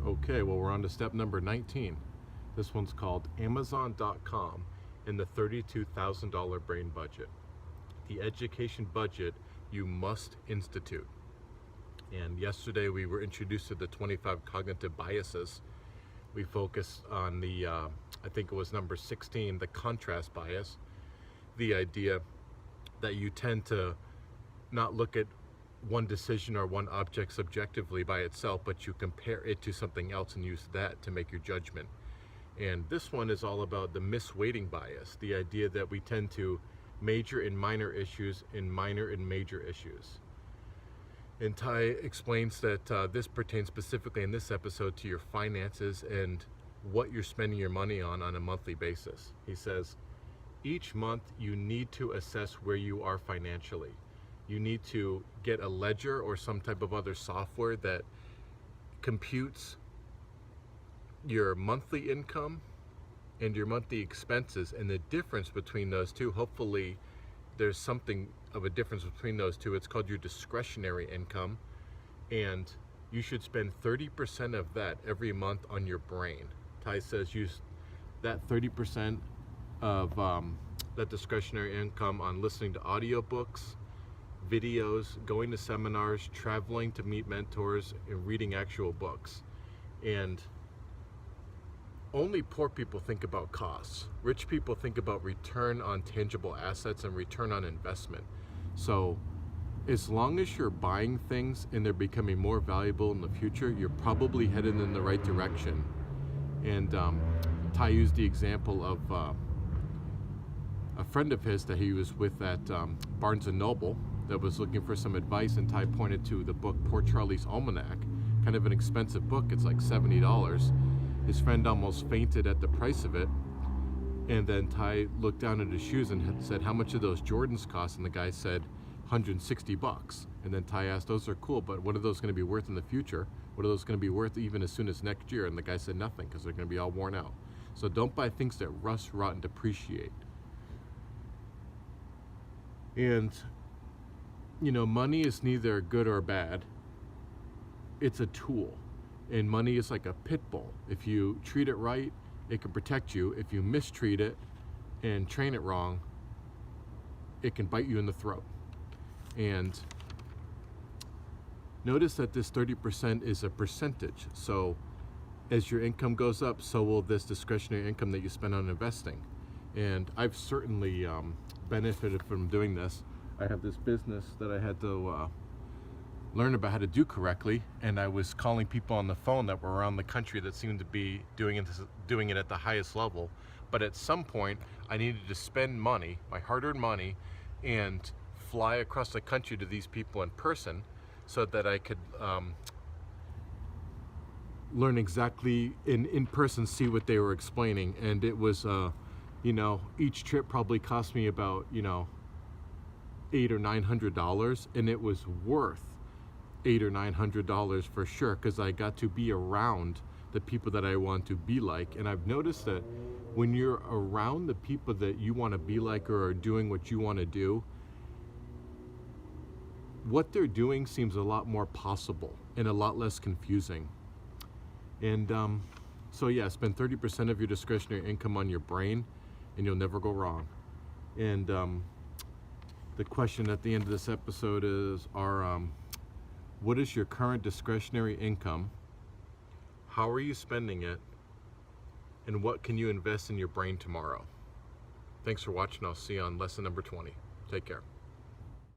Okay, well, we're on to step number 19. This one's called Amazon.com and the $32,000 brain budget. The education budget you must institute. And yesterday we were introduced to the 25 cognitive biases. We focused on the, I think it was number 16, the contrast bias. The idea that you tend to not look at one decision or one object subjectively by itself, but you compare it to something else and use that to make your judgment. And this one is all about the misweighting bias, the idea that we tend to major in minor issues and minor in major issues. And Ty explains that this pertains specifically in this episode to your finances and what you're spending your money on a monthly basis. He says, each month you need to assess where you are financially. You need to get a ledger or some type of other software that computes your monthly income and your monthly expenses, and the difference between those two. Hopefully there's something of a difference between those two. It's called your discretionary income, and you should spend 30% of that every month on your brain. Ty says use that 30% of that discretionary income on listening to audiobooks, videos, going to seminars, traveling to meet mentors, and reading actual books. And only poor people think about costs. Rich people think about return on tangible assets and return on investment. So as long as you're buying things and they're becoming more valuable in the future, you're probably headed in the right direction. And Ty used the example of a friend of his that he was with at Barnes & Noble that was looking for some advice, and Ty pointed to the book Poor Charlie's Almanac, kind of an expensive book. It's like $70. His friend almost fainted at the price of it, and then Ty looked down at his shoes and said, how much do those Jordans cost? And the guy said, $160. And then Ty asked, those are cool, but what are those going to be worth in the future? What are those going to be worth even as soon as next year? And the guy said nothing, because they're going to be all worn out. So don't buy things that rust, rot, and depreciate. And you know, money is neither good or bad. It's a tool. And money is like a pit bull. If you treat it right, it can protect you. If you mistreat it and train it wrong, it can bite you in the throat. And notice that this 30% is a percentage. So as your income goes up, so will this discretionary income that you spend on investing. And I've certainly benefited from doing this. I have this business that I had to learn about how to do correctly, and I was calling people on the phone that were around the country that seemed to be doing it at the highest level. But at some point, I needed to spend money, my hard-earned money, and fly across the country to these people in person so that I could learn exactly in person, see what they were explaining. And it was, you know, each trip probably cost me about, you know, $800 or $900, and it was worth $800 or $900 for sure, because I got to be around the people that I want to be like. And I've noticed that when you're around the people that you want to be like or are doing what you want to do, what they're doing seems a lot more possible and a lot less confusing. And so yeah, spend 30% of your discretionary income on your brain and you'll never go wrong. And the question at the end of this episode is, what is your current discretionary income? How are you spending it? And what can you invest in your brain tomorrow? Thanks for watching. I'll see you on lesson number 20. Take care.